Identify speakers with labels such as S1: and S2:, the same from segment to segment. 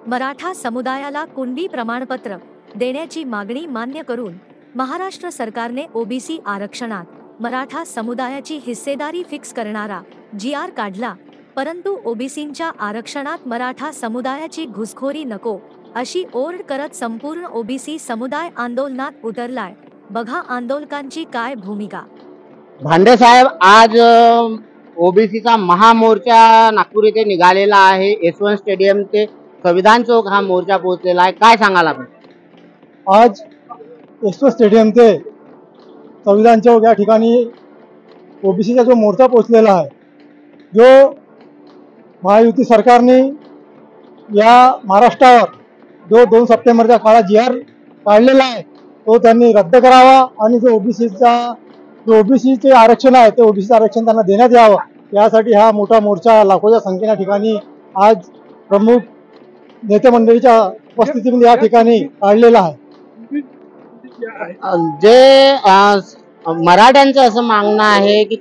S1: मराठा समुदायाला कुणबी प्रमाणपत्र देण्याची मागणी मान्य करून महाराष्ट्र सरकारने ओबीसी आरक्षणात मराठा समुदायाची हिस्सेदारी फिक्स करणारा जी.आर. काढला, परंतु ओबीसींच्या आरक्षणात मराठा समुदायाची घुसखोरी नको अशी ओरड करत संपूर्ण ओबीसी समुदाय आंदोलनात उतरलाय। बघा आंदोलकांची काय भूमिका।
S2: भांडे साहेब, आज ओबीसीचा महामोर्चा नागपूर येथे निघालेला आहे। यशवंत स्टेडियम ते संविधान चौक हा मोर्चा पोहोचलेला आहे, काय सांगाल आपण?
S3: आज यशवंत स्टेडियम ते संविधान चौक या ठिकाणी ओबीसीचा जो मोर्चा पोहोचलेला आहे, जो महायुती सरकारने या महाराष्ट्रावर जो 2 सप्टेंबरच्या काळात जी.आर. काढलेला आहे तो त्यांनी रद्द करावा आणि जो ओबीसीचे आरक्षण आहे ते ओबीसी आरक्षण त्यांना देण्यात यावं, यासाठी हा मोठा मोर्चा लाखोच्या संख्येने ठिकाणी आज प्रमुख नेते मंडळीच्या उपस्थितीमध्ये या ठिकाणी काढलेला आहे।
S2: जे मराठ्यांचं असं मागणं आहे की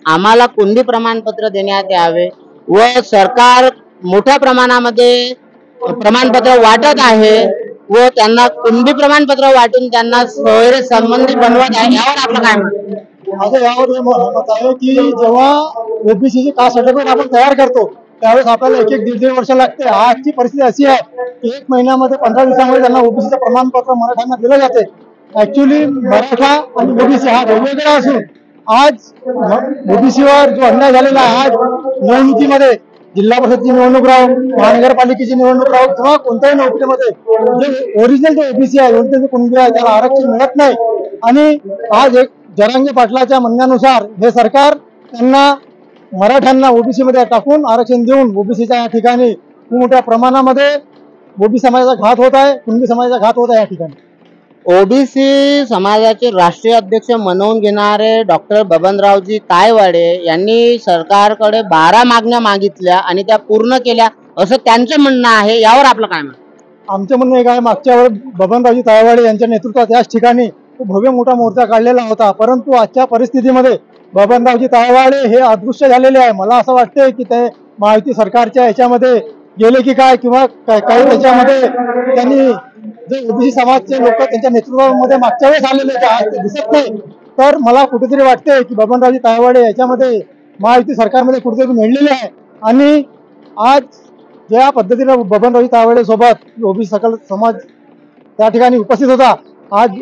S2: आम्हाला कुणबी प्रमाणपत्र देण्यात यावे व सरकार मोठ्या प्रमाणामध्ये प्रमाणपत्र वाटत आहे व त्यांना कुणबी प्रमाणपत्र वाटून त्यांना संबंधित बनवत आहे, यावर आपलं काय म्हणणं?
S3: माझं यावर मत आहे की जेव्हा ओबीसीची कास्ट सर्टिफिकेट आपण तयार करतो त्यावेळेस आपल्याला 1-1.5 वर्ष लागते। आजची परिस्थिती अशी आहे की 1 महिन्यामध्ये 15 दिवसामध्ये त्यांना ओबीसीचं प्रमाणपत्र मराठ्यांना दिलं जाते। ऍक्च्युली मराठा आणि ओबीसी हा वेगवेगळा असून आज ओबीसीवर जो अन्याय झालेला आहे, आज निवडणुकीमध्ये जिल्हा परिषदची निवडणूक राहो, महानगरपालिकेची निवडणूक राहो किंवा कोणत्याही नोकरीमध्ये जे ओरिजिनल जे ओबीसी आहे, ओरिजिनल कुणबी आहे, त्याला आरक्षण मिळत नाही। आणि आज एक जरांगे पाटलाच्या म्हणण्यानुसार हे सरकार त्यांना मराठ्यांना ओबीसी मध्ये टाकून आरक्षण देऊन ओबीसीच्या या ठिकाणी खूप मोठ्या प्रमाणामध्ये ओबीसी समाजाचा घात होत आहे, कुणबी समाजाचा घात होत आहे। या ठिकाणी
S2: ओबीसी समाजाचे राष्ट्रीय अध्यक्ष म्हणून घेणारे डॉक्टर बबनरावजी तायवाडे यांनी सरकारकडे 12 मागण्या मागितल्या आणि त्या पूर्ण केल्या असं त्यांचं म्हणणं आहे, यावर आपलं काय म्हणणं?
S3: आमचं म्हणणं एक आहे, मागच्या वेळेस बबनरावजी तायवाडे यांच्या नेतृत्वात याच ठिकाणी भव्य मोठा मोर्चा काढलेला होता, परंतु आजच्या परिस्थितीमध्ये बबनरावजी तायवाडे हे अदृश्य झालेले आहे। मला असं वाटतंय की ते महायुती सरकारच्या याच्यामध्ये गेले की काय किंवा काही त्याच्यामध्ये त्यांनी जे ओबीसी समाजचे लोक त्यांच्या नेतृत्वामध्ये मागच्या वेळेस आलेले आज ते दिसत नाही। तर मला कुठेतरी वाटते की बबनरावजी तायवाडे याच्यामध्ये महायुती सरकारमध्ये कुठेतरी मिळलेले आहे आणि आज ज्या पद्धतीने बबनरावजी तायवाडे सोबत ओबीसी सकल समाज त्या ठिकाणी उपस्थित होता, आज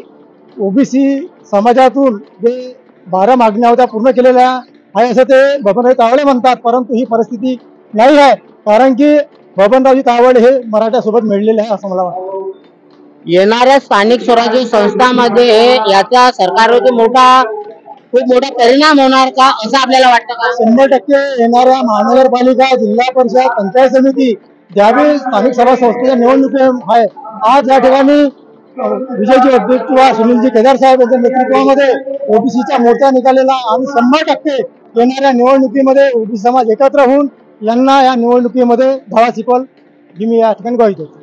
S3: ओबीसी समाजातून जे 12 मागण्या होत्या पूर्ण केलेल्या आहे असं ते बबनरावजी तायवाडे म्हणतात, परंतु ही परिस्थिती नाही आहे, कारण की बबनरावजी तायवाडे हे मराठ्यासोबत मिळलेले आहे असं मला वाटतं।
S2: येणाऱ्या स्थानिक स्वराज्य संस्थांमध्ये याचा सरकारवरती खूप मोठा परिणाम होणार का असं आपल्याला वाटतं का?
S3: 100% येणाऱ्या महानगरपालिका, जिल्हा परिषद, पंचायत समिती ज्यावेळी स्थानिक सभा संस्थेच्या निवडणुकी आहे, आज या ठिकाणी विजयजी अध्यक्ष किंवा सुनीलजी केदार साहेब यांच्या नेतृत्वामध्ये ओबीसीचा मोर्चा निघालेला आणि 100% येणाऱ्या निवडणुकीमध्ये ओबीसी समाज एकत्र होऊन यांना या निवडणुकीमध्ये धावा शिकवल ही मी या ठिकाणी ग्वाही देतो।